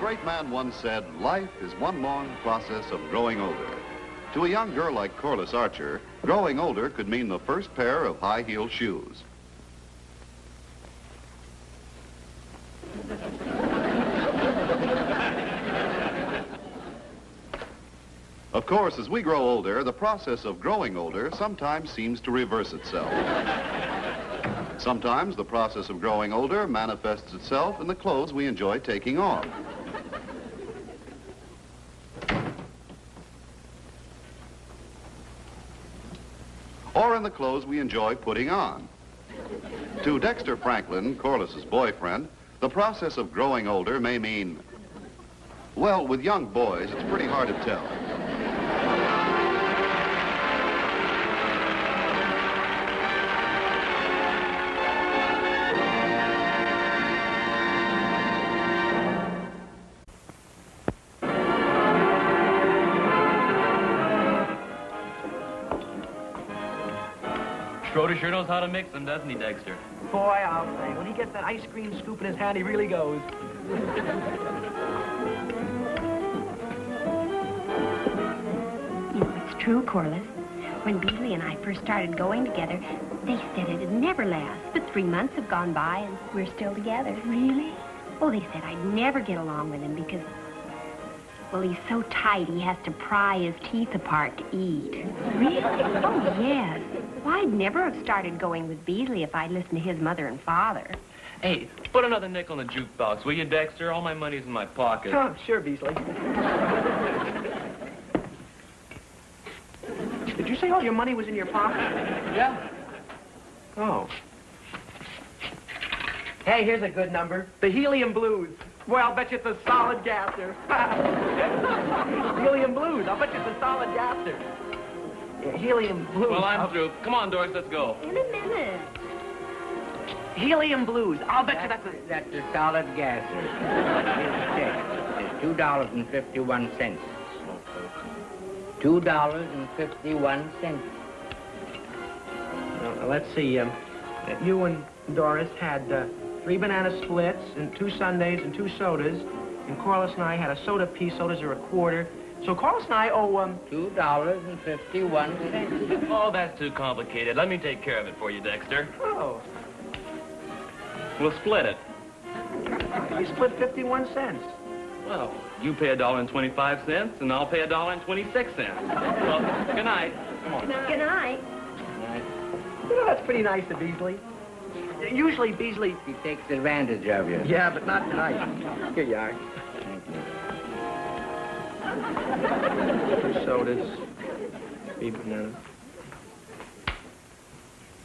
great man once said, life is one long process of growing older. To a young girl like Corliss Archer, growing older could mean the first pair of high-heeled shoes. Of course, as we grow older, the process of growing older sometimes seems to reverse itself. Sometimes the process of growing older manifests itself in the clothes we enjoy taking off. Or in the clothes we enjoy putting on. To Dexter Franklin, Corliss's boyfriend, the process of growing older may mean, well, with young boys, it's pretty hard to tell. Schroeder sure knows how to mix them, doesn't he, Dexter? Boy, I'll say, when he gets that ice cream scoop in his hand, he really goes. You know, it's true, Corliss. When Beasley and I first started going together, they said it'd never last. But 3 months have gone by, and we're still together. Really? Oh, they said I'd never get along with him because, well, he's so tight he has to pry his teeth apart to eat. Really? Oh, yes. Well, I'd never have started going with Beasley if I'd listened to his mother and father. Hey, put another nickel in the jukebox, will you, Dexter? All my money's in my pocket. Oh, sure, Beasley. Did you say all your money was in your pocket? Yeah. Oh. Hey, here's a good number. The Helium Blues. Boy, I'll bet you it's a solid gasser. Helium Blues. I'll bet you it's a solid gasser. Helium Blues. Well, I'm through. Come on, Doris, let's go. In a minute. Helium Blues. I'll bet you that's a... That's a solid gasser. It's $2.51. $2.51. Now, let's see. You and Doris had 3 banana splits and 2 sundaes and 2 sodas. And Corliss and I had a soda piece. Sodas are a quarter. So Corliss and I owe, $2.51. Oh, that's too complicated. Let me take care of it for you, Dexter. Oh. We'll split it. You split 51 cents. Well, you pay $1.25, and I'll pay $1.26. Well, good night. Come on. Good night. You know, that's pretty nice of Beasley. Usually Beasley... He takes advantage of you. Yeah, but not tonight. Here you are. Thank you. 2 sodas. 3 bananas.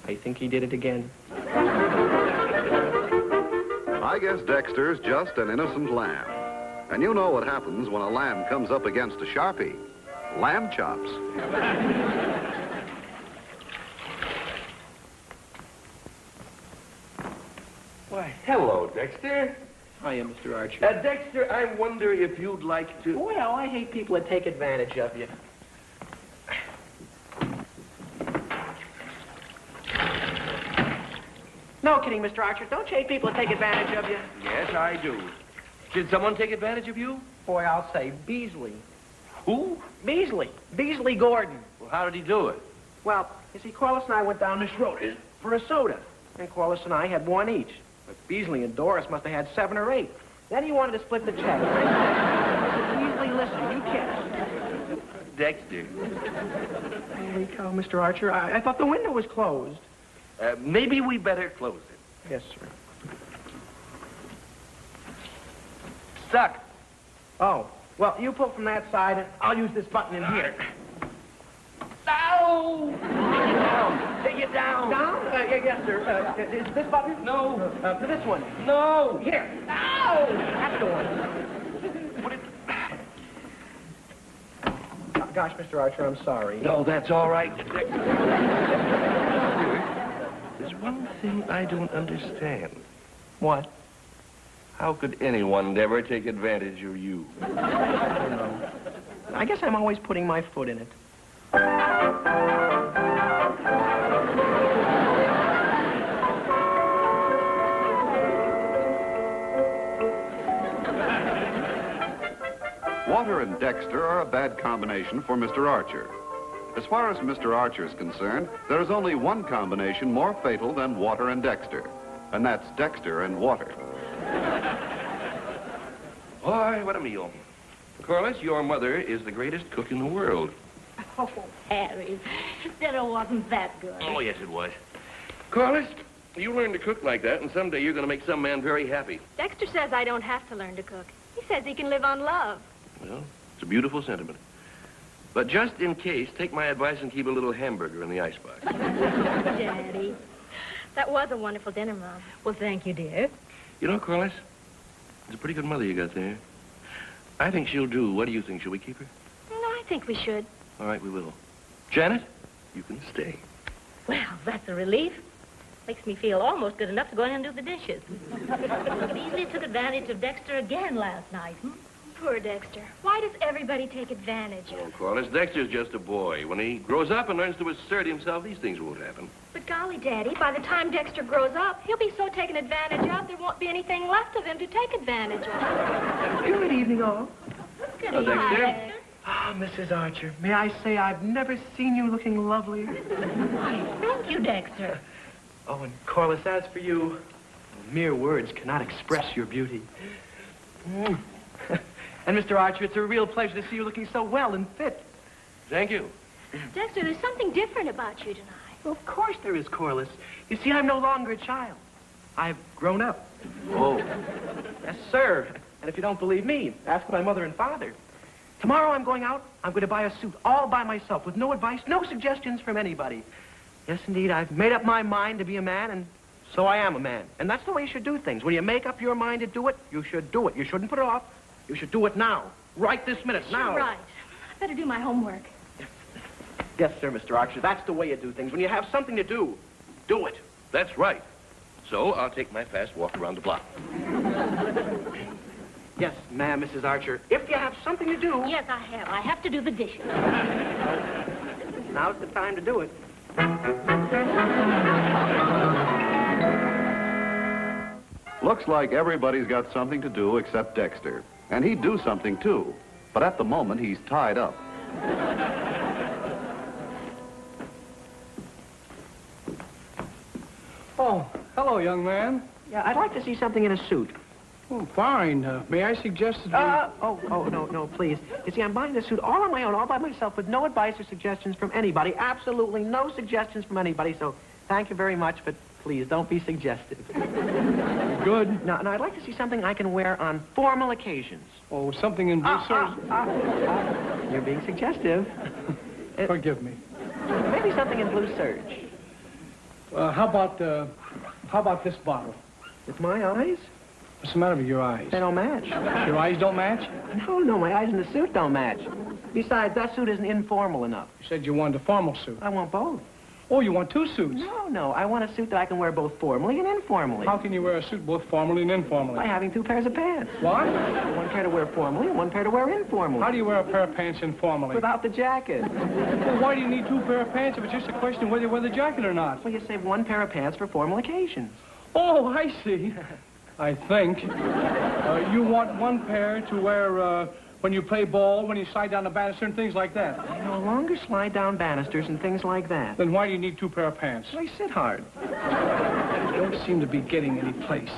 I think he did it again. I guess Dexter's just an innocent lamb. And you know what happens when a lamb comes up against a Sharpie. Lamb chops. Why, hello, Dexter. Hiya, Mr. Archer. Dexter, I wonder if you'd like to... Well, I hate people that take advantage of you. No kidding, Mr. Archer. Don't you hate people that take advantage of you? Yes, I do. Did someone take advantage of you? Boy, I'll say Beasley. Who? Beasley. Beasley Gordon. Well, how did he do it? Well, you see, Corliss and I went down this road for a soda. And Corliss and I had 1 each. But Beasley and Doris must have had 7 or 8. Then he wanted to split the check. Beasley, listen, you can't. Dexter. Holy cow, Mr. Archer. I thought the window was closed. Maybe we better close it. Yes, sir. Stuck. Oh, well, you pull from that side, and I'll use this button in here. Ow! Down. Take it down. Down? Yes, sir. Is this button? No. This one. No. Here. Ow! That's the one. What it... Gosh, Mr. Archer, I'm sorry. No, that's all right, Dexter. There's one thing I don't understand. What? How could anyone ever take advantage of you? I don't know. I guess I'm always putting my foot in it. Water and Dexter are a bad combination for Mr. Archer. As far as Mr. Archer is concerned, there is only one combination more fatal than water and Dexter, and that's Dexter and water. Boy, what a meal. Corliss, your mother is the greatest cook in the world. Oh, Harry, dinner wasn't that good. Oh, yes, it was. Corliss, you learn to cook like that, and someday you're going to make some man very happy. Dexter says I don't have to learn to cook. He says he can live on love. Well, it's a beautiful sentiment. But just in case, take my advice and keep a little hamburger in the icebox. Daddy. That was a wonderful dinner, Mom. Well, thank you, dear. You know, Corliss, it's a pretty good mother you got there. I think she'll do. What do you think? Shall we keep her? No, I think we should. All right, we will. Janet, you can stay. Well, that's a relief. Makes me feel almost good enough to go in and do the dishes. Beasley took advantage of Dexter again last night. Poor Dexter. Why does everybody take advantage of Oh, him? Corliss, Dexter's just a boy. When he grows up and learns to assert himself, these things won't happen. But golly, Daddy, by the time Dexter grows up, he'll be so taken advantage of, there won't be anything left of him to take advantage of. Good evening, all. Good Dexter. evening. Ah, Mrs. Archer, may I say I've never seen you looking lovelier? Thank you, Dexter. Oh, and Corliss, as for you, mere words cannot express your beauty. And Mr. Archer, it's a real pleasure to see you looking so well and fit. Thank you. Dexter, there's something different about you tonight. Well, of course there is, Corliss. You see, I'm no longer a child. I've grown up. Oh. Yes, sir. And if you don't believe me, ask my mother and father. Tomorrow I'm going out. I'm going to buy a suit all by myself with no advice, no suggestions from anybody. Yes, indeed, I've made up my mind to be a man, and so I am a man. And that's the way you should do things. When you make up your mind to do it, you should do it. You shouldn't put it off. You should do it now. Right this minute, now. You're right. I better do my homework. Yes, sir, Mr. Archer. That's the way you do things. When you have something to do, do it. That's right. So I'll take my fast walk around the block. Yes, ma'am, Mrs. Archer. If you have something to do, Yes, I have. I have to do the dishes. now's the time to do it. Looks like everybody's got something to do except Dexter. And he'd do something, too. But at the moment, he's tied up. Oh, hello, young man. Yeah, I'd like to see something in a suit. Oh, fine. May I suggest that No, please. You see, I'm buying this suit all on my own, all by myself, with no advice or suggestions from anybody. Absolutely no suggestions from anybody, so thank you very much, but please, don't be suggestive. Good. Now, I'd like to see something I can wear on formal occasions. Oh, something in blue serge. You're being suggestive. Forgive me. Maybe something in blue serge. How about this bottle? With my eyes? What's the matter with your eyes? They don't match. Your eyes don't match? No, my eyes in the suit don't match. Besides, that suit isn't informal enough. You said you wanted a formal suit. I want both. Oh, you want two suits? No, I want a suit that I can wear both formally and informally. How can you wear a suit both formally and informally? By having two pairs of pants. What? One pair to wear formally and one pair to wear informally. How do you wear a pair of pants informally? Without the jacket. Well, why do you need two pair of pants if it's just a question of whether you wear the jacket or not? Well, you save one pair of pants for formal occasions. Oh, I see. I think. You want one pair to wear when you play ball, when you slide down the banister and things like that. I no longer slide down banisters and things like that. Then why do you need two pair of pants? I sit hard. You don't seem to be getting any place.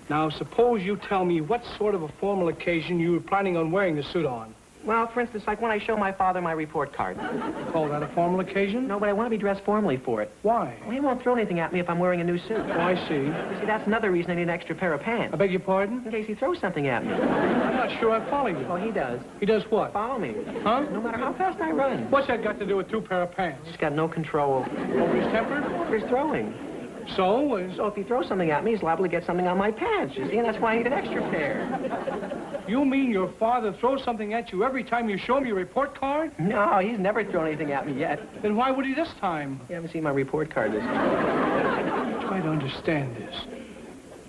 Now, suppose you tell me what sort of a formal occasion you were planning on wearing the suit on. Well, for instance, like when I show my father my report card. You call that a formal occasion? No, but I want to be dressed formally for it. Why? Well, he won't throw anything at me if I'm wearing a new suit. Oh, I see. You see, that's another reason I need an extra pair of pants. I beg your pardon? In case he throws something at me. I'm not sure I follow you. Well, he does. He does what? Follow me. Huh? No matter how fast I run. What's that got to do with two pair of pants? He's got no control Over his temper? over his throwing. So if he throws something at me, he's liable to get something on my pants, you see, and that's why I need an extra pair. you mean your father throws something at you every time you show him your report card? No, he's never thrown anything at me yet. Then why would he this time? You haven't seen my report card this time. Try to understand this.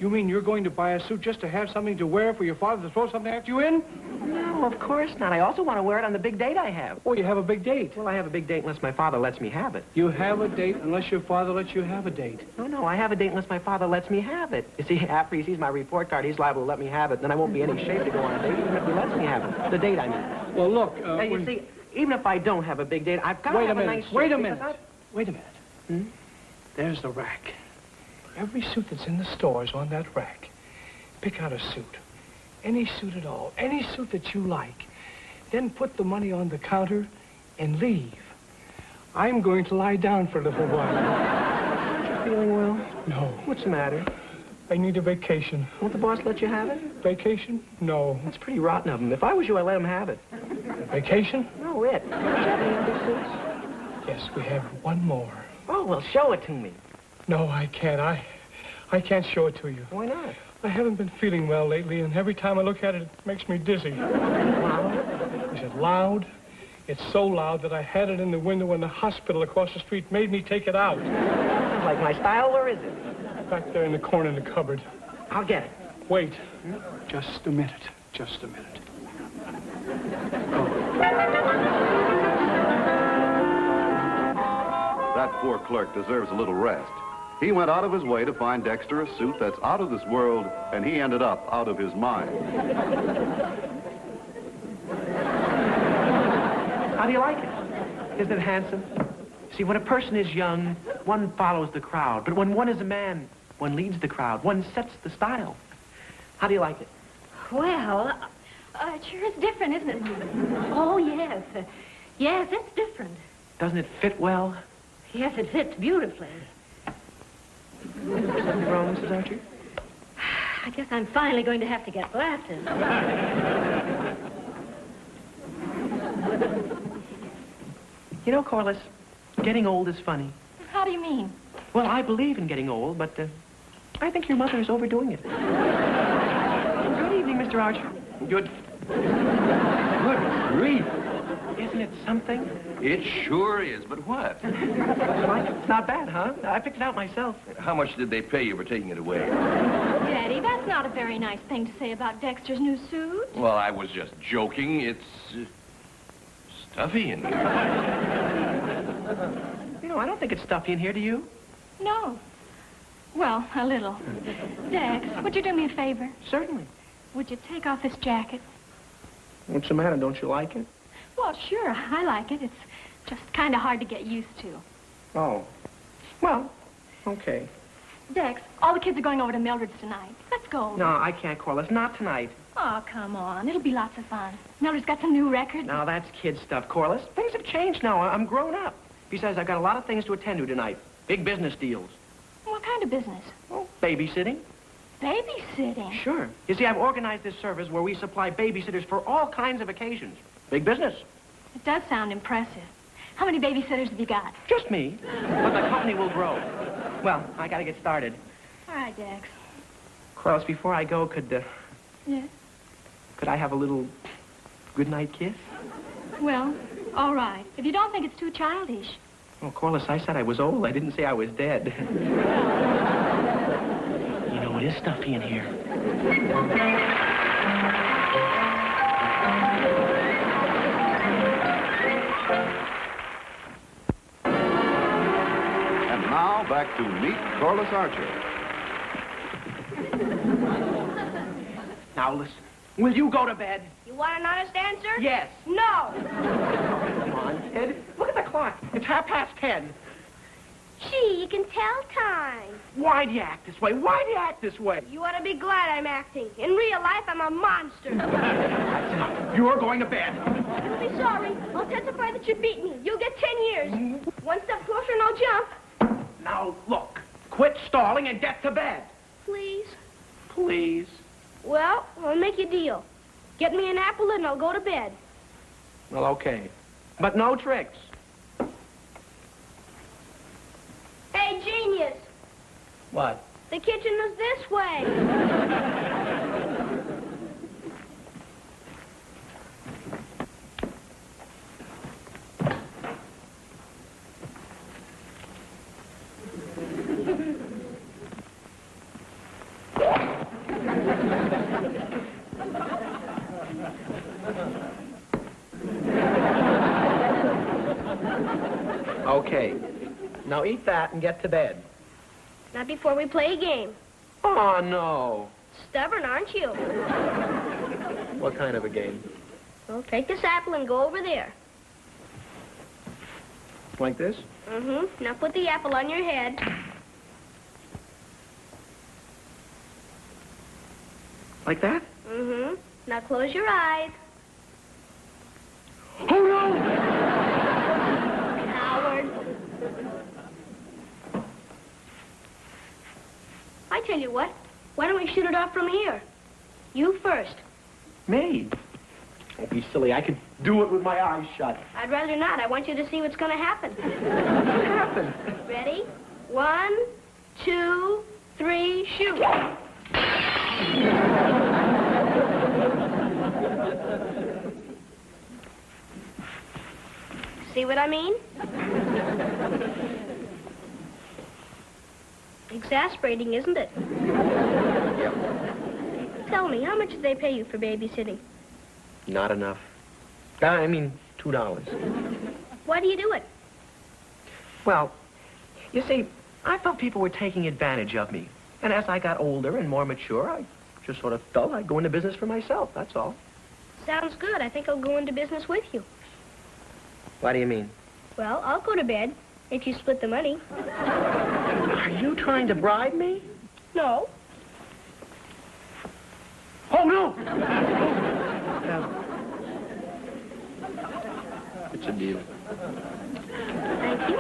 You mean you're going to buy a suit just to have something to wear for your father to throw something at you in? No, of course not. I also want to wear it on the big date I have. Oh, you have a big date. Well, I have a big date unless my father lets me have it. You have a date unless your father lets you have a date. No, I have a date unless my father lets me have it. You see, after he sees my report card, he's liable to let me have it. Then I won't be in any shape to go on a date, even if he lets me have it. The date, I mean. Well, look, Now, you see, even if I don't have a big date, I've got to Wait a have a minute. nice suit. Wait a because minute. Wait a minute. There's the rack. Every suit that's in the store is on that rack. Pick out a suit. Any suit at all. Any suit that you like. Then put the money on the counter and leave. I'm going to lie down for a little while. Aren't you feeling well? No. What's the matter? I need a vacation. Won't the boss let you have it? Vacation? No. That's pretty rotten of him. If I was you, I'd let him have it. Vacation? No, it. Do you have any other suits? Yes, we have one more. Oh, well, show it to me. No, I can't. I can't show it to you. Why not? I haven't been feeling well lately, and every time I look at it, it makes me dizzy. Loud? Is it loud? It's so loud that I had it in the window when the hospital across the street made me take it out. Sounds like my style. Where is it? Back there in the corner in the cupboard. I'll get it. Wait. Just a minute. Just a minute. That poor clerk deserves a little rest. He went out of his way to find Dexter a suit that's out of this world, and he ended up out of his mind. How do you like it? Isn't it handsome? See, when a person is young, one follows the crowd. But when one is a man, one leads the crowd. One sets the style. How do you like it? Well, it sure is different, isn't it? Oh, yes. Yes, it's different. Doesn't it fit well? Yes, it fits beautifully. Something wrong, Mrs. Archer? I guess I'm finally going to have to get glasses. You know, Corliss, getting old is funny. How do you mean? Well, I believe in getting old, but I think your mother is overdoing it. Good evening, Mr. Archer. Good. Good grief. Isn't it something? It sure is, but what? You like it? It's not bad, huh? I picked it out myself. How much did they pay you for taking it away? Daddy, that's not a very nice thing to say about Dexter's new suit. Well, I was just joking. It's stuffy in here. You know, I don't think it's stuffy in here, do you? No. Well, a little. Dex, would you do me a favor? Certainly. Would you take off this jacket? What's the matter? Don't you like it? Well, sure, I like it. It's just kind of hard to get used to. Oh. Well, okay. Dex, all the kids are going over to Mildred's tonight. Let's go. No, I can't, Corliss. Not tonight. Oh, come on. It'll be lots of fun. Mildred's got some new records. Now, that's kid stuff, Corliss. Things have changed now. I'm grown up. Besides, I've got a lot of things to attend to tonight. Big business deals. What kind of business? Oh, babysitting. Babysitting? Sure. You see, I've organized this service where we supply babysitters for all kinds of occasions. Big business. It does sound impressive. How many babysitters have you got? Just me. But the company will grow. Well, I gotta get started. All right, Dex. Corliss, before I go, could Yes? I have a little goodnight kiss? Well, all right. If you don't think it's too childish. Oh, Corliss, I said I was old. I didn't say I was dead. You know, it is stuffy in here. And now, back to Meet Corliss Archer. Now, listen. Will you go to bed? You want an honest answer? Yes. No. Come on, kid. Look at the clock. It's 10:30. Gee, you can tell time. Why do you act this way? Why do you act this way? You ought to be glad I'm acting. In real life, I'm a monster. That's enough. You're going to bed. You'll be sorry. I'll testify that you beat me. You'll get 10 years. One step closer and I'll jump. Now, look. Quit stalling and get to bed. Please? Please. Well, I'll make you a deal. Get me an apple and I'll go to bed. Well, okay. But no tricks. Hey, genius. What? The kitchen is this way. Now eat that and get to bed. Not before we play a game. Oh, no. Stubborn, aren't you? What kind of a game? Well, take this apple and go over there. Like this? Mm-hmm. Now put the apple on your head. Like that? Mm-hmm. Now close your eyes. Oh, no! Coward. I tell you what. Why don't we shoot it off from here? You first. Me? Don't be silly. I could do it with my eyes shut. I'd rather not. I want you to see what's going to happen. What happened? Ready? 1, 2, 3, shoot. See what I mean? Exasperating, isn't it? Yep. Tell me, how much did they pay you for babysitting? Not enough. I mean, $2. Why do you do it? Well, you see, I felt people were taking advantage of me. And as I got older and more mature, I just sort of felt I'd go into business for myself, that's all. Sounds good. I think I'll go into business with you. What do you mean? Well, I'll go to bed if you split the money. Are you trying to bribe me? No. Oh, no! It's a deal. Thank you.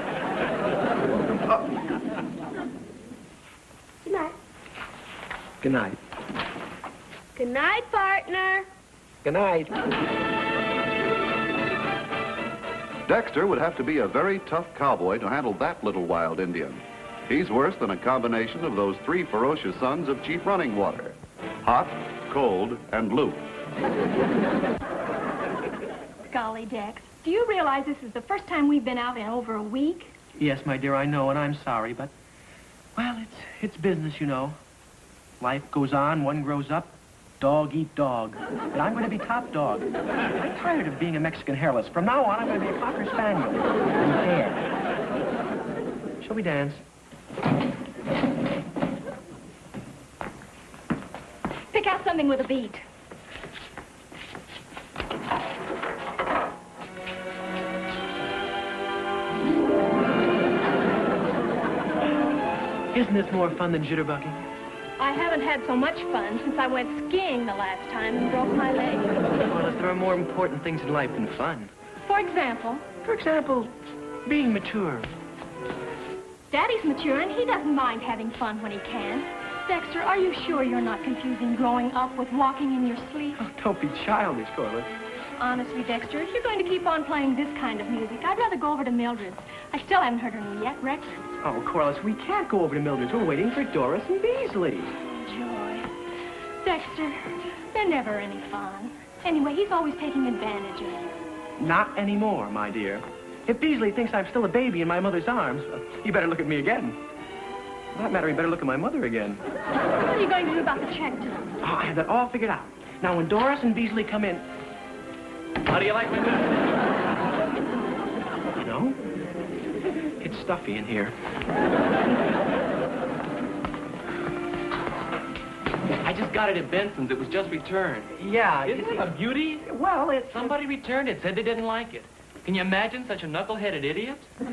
Good night. Good night. Good night, partner. Good night. Dexter would have to be a very tough cowboy to handle that little wild Indian. He's worse than a combination of those 3 ferocious sons of cheap running water. Hot, cold, and blue. Golly, Dex, do you realize this is the first time we've been out in over a week? Yes, my dear, I know, and I'm sorry, but, well, it's business, you know. Life goes on, one grows up, dog eat dog. And I'm going to be top dog. I'm tired of being a Mexican hairless. From now on, I'm going to be a Cocker Spaniel. And hair. Shall we dance? Pick out something with a beat. Isn't this more fun than jitterbugging? I haven't had so much fun since I went skiing the last time and broke my leg. Well, there are more important things in life than fun. For example, Being mature. Daddy's mature and he doesn't mind having fun when he can. Dexter, are you sure you're not confusing growing up with walking in your sleep? Oh, don't be childish, Corliss. Honestly, Dexter, if you're going to keep on playing this kind of music, I'd rather go over to Mildred's. I still haven't heard her new record. Oh, Corliss, we can't go over to Mildred's. We're waiting for Doris and Beasley. Joy. Dexter, they're never any fun. Anyway, he's always taking advantage of you. Not anymore, my dear. If Beasley thinks I'm still a baby in my mother's arms, you better look at me again. For that matter, you better look at my mother again. What are you going to do about the check to them? Oh, I have that all figured out. Now, when Doris and Beasley come in... How do you like my bed? You know, it's stuffy in here. I just got it at Benson's. It was just returned. Yeah. Isn't it a beauty? Well, it's... Somebody returned it, said they didn't like it. Can you imagine such a knuckle-headed idiot? I'm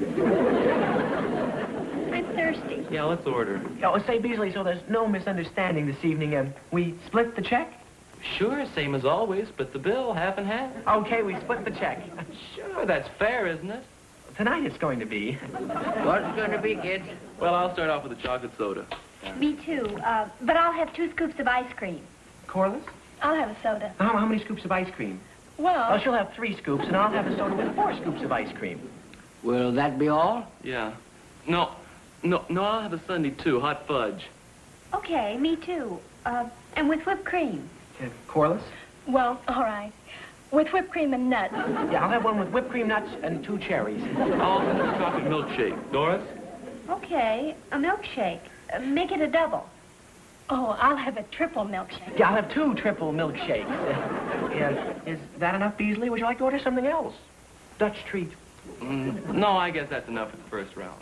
thirsty. Yeah, let's order. Oh, say, Beasley, so there's no misunderstanding this evening, and we split the check? Sure, same as always, split the bill, half and half. Okay, we split the check. Sure, that's fair, isn't it? Tonight it's going to be. What's it going to be, kids? Well, I'll start off with a chocolate soda. Me too, but I'll have 2 scoops of ice cream. Corliss? I'll have a soda. How many scoops of ice cream? Well, She'll have 3 scoops, and I'll have a soda with 4 scoops of ice cream. Will that be all? Yeah. No, I'll have a sundae, too, hot fudge. Okay, me too. And with whipped cream. Corliss? well, all right. With whipped cream and nuts. Yeah, I'll have one with whipped cream nuts and 2 cherries. I'll have a chocolate milkshake. Doris? Okay, a milkshake. Make it a double. Oh, I'll have a triple milkshake. Yeah, I'll have 2 triple milkshakes. Is that enough, Beasley? Would you like to order something else? Dutch treat. No, I guess that's enough for the first round.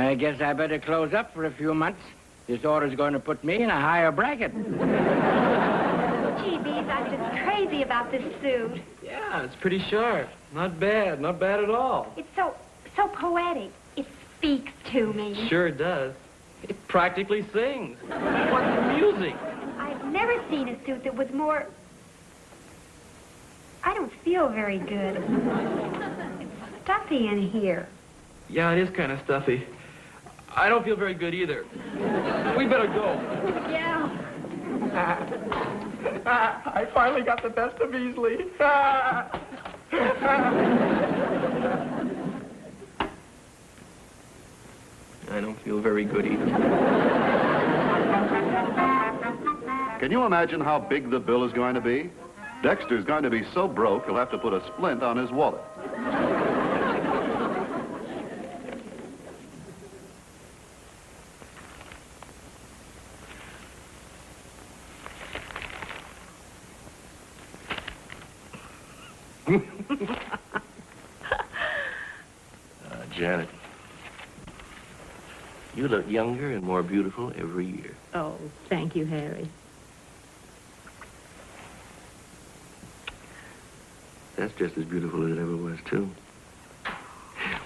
I guess I better close up for a few months. This order's going to put me in a higher bracket. Gee, Bees, I'm just crazy about this suit. Yeah, it's pretty sharp. Not bad at all. It's so poetic. It speaks to me. Sure does. It practically sings. What's the music? I've never seen a suit that was more... I don't feel very good. It's stuffy in here. Yeah, it is kind of stuffy. I don't feel very good either. We better go. Yeah. I finally got the best of Beasley. I don't feel very good either. Can you imagine how big the bill is going to be? Dexter's going to be so broke, he'll have to put a splint on his wallet. Janet, you look younger and more beautiful every year. Oh, thank you, Harry. That's just as beautiful as it ever was, too.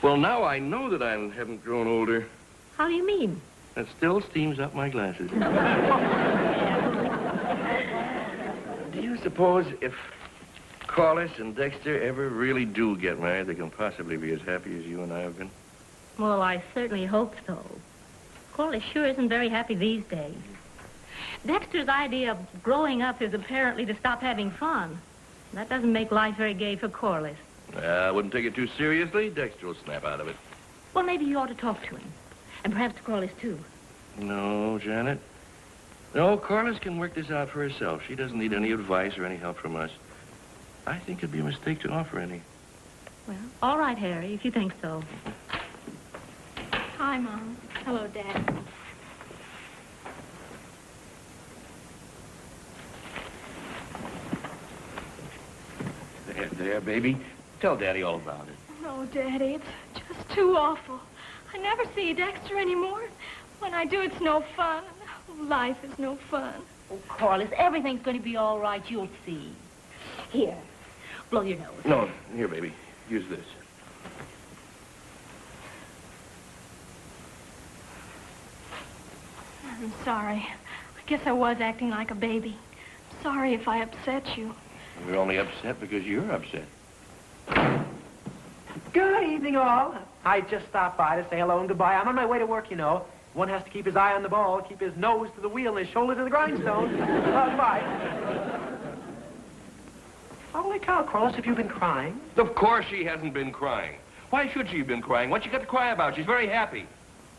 Well, now I know that I haven't grown older. How do you mean? That still steams up my glasses. Do you suppose if Corliss and Dexter ever really do get married, they can possibly be as happy as you and I have been? Well, I certainly hope so. Corliss sure isn't very happy these days. Dexter's idea of growing up is apparently to stop having fun. That doesn't make life very gay for Corliss. I wouldn't take it too seriously. Dexter will snap out of it. Well, maybe you ought to talk to him. And perhaps to Corliss, too. No, Janet. No, Corliss can work this out for herself. She doesn't need any advice or any help from us. I think it'd be a mistake to offer any. Well, all right, Harry, if you think so. Hi, Mom. Hello, Dad. There, baby. Tell Daddy all about it. No, Daddy, it's just too awful. I never see Dexter anymore. When I do, it's no fun. Life is no fun. Oh, Corliss, everything's going to be all right. You'll see. Here, blow your nose. No, here, baby. Use this. I'm sorry. I guess I was acting like a baby. I'm sorry if I upset you. We're only upset because you're upset. Good evening, all. I just stopped by to say hello and goodbye. I'm on my way to work, you know. One has to keep his eye on the ball, keep his nose to the wheel, and his shoulder to the grindstone. Goodbye. Holy cow, Corliss, have you been crying? Of course she hasn't been crying. Why should she have been crying? What's she got to cry about? She's very happy.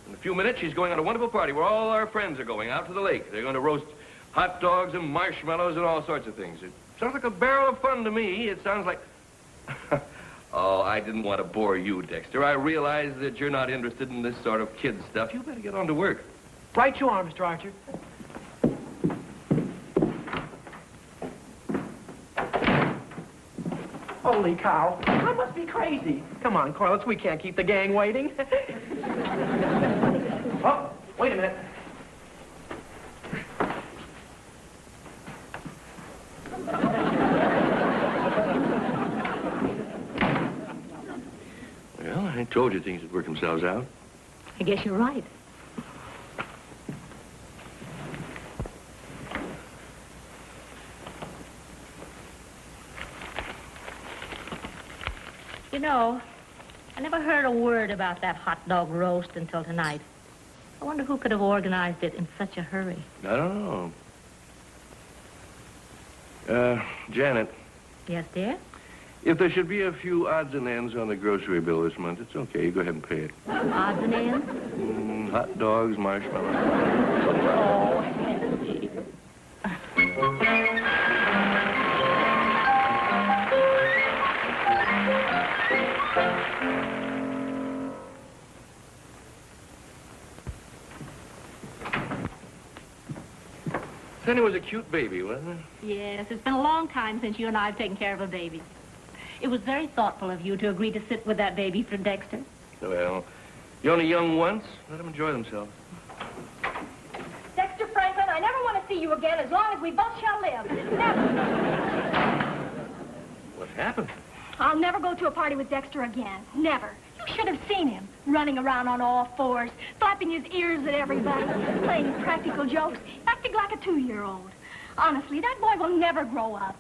In a few minutes, she's going on a wonderful party where all our friends are going out to the lake. They're going to roast hot dogs and marshmallows and all sorts of things. It sounds like a barrel of fun to me. It sounds like... Oh, I didn't want to bore you, Dexter. I realize that you're not interested in this sort of kid stuff. You better get on to work. Right you are, Mr. Archer. Holy cow. I must be crazy. Come on, Corliss, we can't keep the gang waiting. Oh, wait a minute. Well, I told you things would work themselves out. I guess you're right. You know, I never heard a word about that hot dog roast until tonight. I wonder who could have organized it in such a hurry. I don't know. Janet. Yes, dear? If there should be a few odds and ends on the grocery bill this month, it's okay. You go ahead and pay it. Odds and ends? Hot dogs, marshmallows. Oh, Henry. Then it was a cute baby, wasn't it? Yes, it's been a long time since you and I have taken care of a baby. It was very thoughtful of you to agree to sit with that baby for Dexter. Well, You're only young once. Let them enjoy themselves. Dexter Franklin, I never want to see you again as long as we both shall live. Never. What happened? I'll never go to a party with Dexter again. Never. You should have seen him, running around on all fours, flapping his ears at everybody, playing practical jokes, acting like a 2-year-old. Honestly, that boy will never grow up.